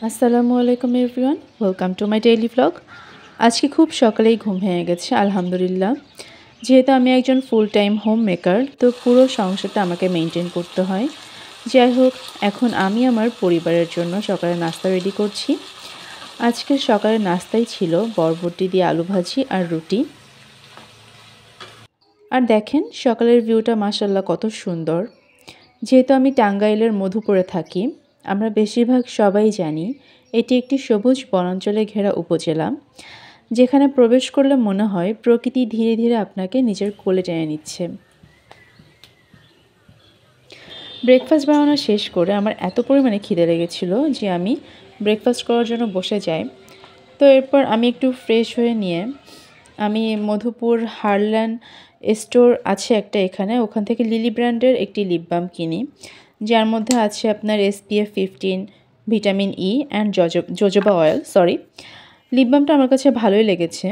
আসসালামু আলাইকুম everyone, welcome to my daily blog. আজকে খুব সকালেই ঘুম ভেঙে গেছে আলহামদুলিল্লাহ। যেহেতু আমি একজন ফুল টাইম হোম মেকার, তো পুরো সংসারটা আমাকে মেনটেন করতে হয়। যাই হোক, এখন আমি আমার পরিবারের জন্য সকালে নাস্তা রেডি করছি। আজকের সকালের নাস্তাই ছিল বরবটি দিয়ে আলু ভাজি আর রুটি। আর দেখেন সকালের ভিউটা মাশাআল্লাহ কত সুন্দর। যেহেতু আমি টাঙ্গাইলের মধুপুরে থাকি, আমরা বেশিরভাগ সবাই জানি এটি একটি সবুজ বনাঞ্চলে ঘেরা উপজেলা, যেখানে প্রবেশ করলে মনে হয় প্রকৃতি ধীরে ধীরে আপনাকে নিজের কোলে টেনে নিচ্ছে। ব্রেকফাস্ট বানানো শেষ করে আমার এত পরিমাণে খিদে লেগেছিল যে আমি ব্রেকফাস্ট করার জন্য বসে যাই। তো এরপর আমি একটু ফ্রেশ হয়ে নিয়ে আমি মধুপুর হারল্যান্ড স্টোর আছে একটা এখানে, ওখান থেকে লিলি ব্র্যান্ডের একটি লিপ বাম কিনি, যার মধ্যে আছে আপনার SPF 15, vitamin E and jojoba oil. Lip বামটা আমার কাছে ভালোই লেগেছে।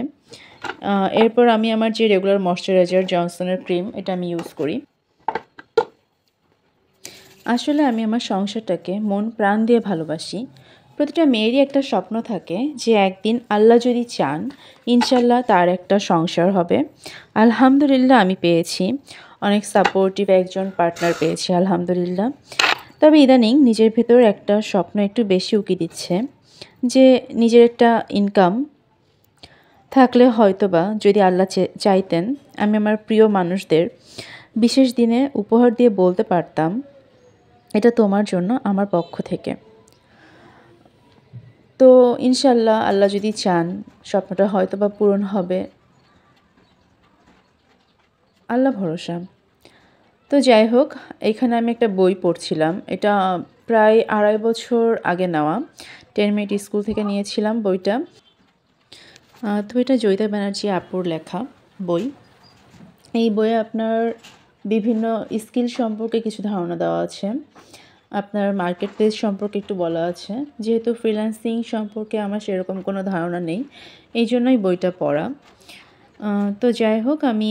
এরপর আমি আমার যে রেগুলার ময়শ্চারাইজার জনসনের ক্রিম, এটা আমি ইউজ করি। আসলে আমি আমার সংসারটাকে মন প্রাণ দিয়ে ভালোবাসি। প্রতিটা মেয়েরই একটা স্বপ্ন থাকে যে একদিন আল্লাহ যদি চান ইনশাল্লাহ তার একটা সংসার হবে। আলহামদুলিল্লাহ আমি পেয়েছি, অনেক সাপোর্টিভ একজন পার্টনার পেয়েছি আলহামদুলিল্লাহ। তবে ইদানিং নিজের ভেতর একটা স্বপ্ন একটু বেশি উকি দিচ্ছে যে নিজের একটা ইনকাম থাকলে হয়তোবা যদি আল্লাহ চাইতেন আমি আমার প্রিয় মানুষদের বিশেষ দিনে উপহার দিয়ে বলতে পারতাম, এটা তোমার জন্য আমার পক্ষ থেকে। তো ইনশাল্লাহ আল্লাহ যদি চান স্বপ্নটা হয়তোবা পূরণ হবে, আল্লাহ ভরসা। তো যাই হোক, এখানে আমি একটা বই পড়ছিলাম, এটা প্রায় 2.5 বছর আগে নেওয়া, 10 মিনিট স্কুল থেকে নিয়েছিলাম বইটা। তো এটা জয়িতা ব্যানার্জি আপুর লেখা বই। এই বইয়ে আপনার বিভিন্ন স্কিল সম্পর্কে কিছু ধারণা দেওয়া আছে, আপনার মার্কেট প্লেস সম্পর্কে একটু বলা আছে। যেহেতু ফ্রিল্যান্সিং সম্পর্কে আমার সেরকম কোনো ধারণা নেই, এই জন্যই বইটা পড়া। তো যাই হোক, আমি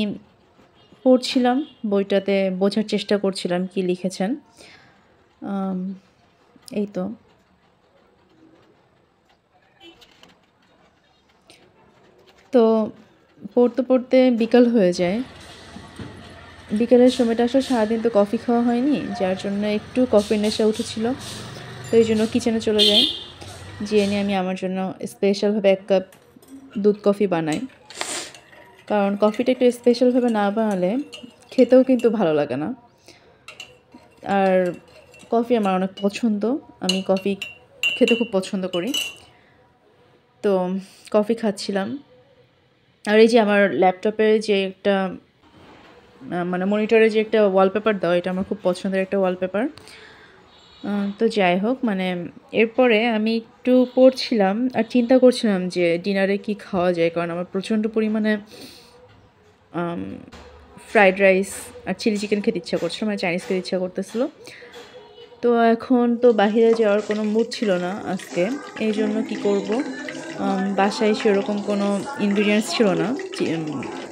পড়ছিলাম, বইটাতে বোঝার চেষ্টা করছিলাম কি লিখেছেন। এই তো তো পড়তে পড়তে বিকাল হয়ে যায়। বিকেলের সময়টা আসলে সারাদিন তো কফি খাওয়া হয়নি, যার জন্য একটু কফির নেশা উঠেছিল। তো এই জন্য কিচেনে চলে যাই, যেয়ে নিয়ে আমি আমার জন্য স্পেশালভাবে 1 কাপ দুধ কফি বানাই। কারণ কফিটা একটু স্পেশালভাবে না বানালে খেতেও কিন্তু ভালো লাগে না। আর কফি আমার অনেক পছন্দ, আমি কফি খেতে খুব পছন্দ করি। তো কফি খাচ্ছিলাম। আর এই যে আমার ল্যাপটপের যে একটা মানে মনিটরে যে একটা ওয়ালপেপার দেওয়া, এটা আমার খুব পছন্দের একটা ওয়ালপেপার। তো যাই হোক, মানে এরপরে আমি একটু পড়ছিলাম আর চিন্তা করছিলাম যে ডিনারে কি খাওয়া যায়, কারণ আমার প্রচণ্ড পরিমাণে ফ্রাইড রাইস আর চিলি চিকেন খেতে ইচ্ছা করছিল, মানে চাইনিজ খেতে ইচ্ছা করতেছিল। তো এখন তো বাহিরে যাওয়ার কোনো মুড ছিল না আজকে, এই জন্য কী করব, বাসায় সেরকম কোনো ইনগ্রিডিয়েন্টস ছিল না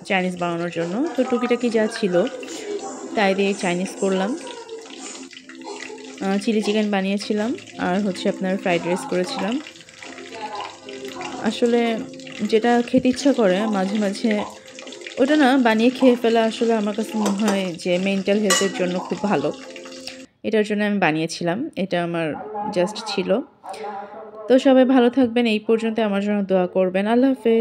চাইনিজ বানানোর জন্য। তো টুকিটাকি যা ছিল তাই দিয়ে চাইনিজ করলাম। চিলি চিকেন বানিয়েছিলাম আর হচ্ছে আপনার ফ্রাইড রাইস করেছিলাম। আসলে যেটা খেতে ইচ্ছা করে মাঝে মাঝে ওটা না বানিয়ে খেয়ে ফেলা আসলে আমার কাছে মনে হয় যে মেন্টাল হেলথের জন্য খুব ভালো। এটার জন্য আমি বানিয়েছিলাম, এটা আমার জাস্ট ছিল। তো সবাই ভালো থাকবেন, এই পর্যন্ত আমার জন্য দোয়া করবেন। আল্লাহ হাফেজ।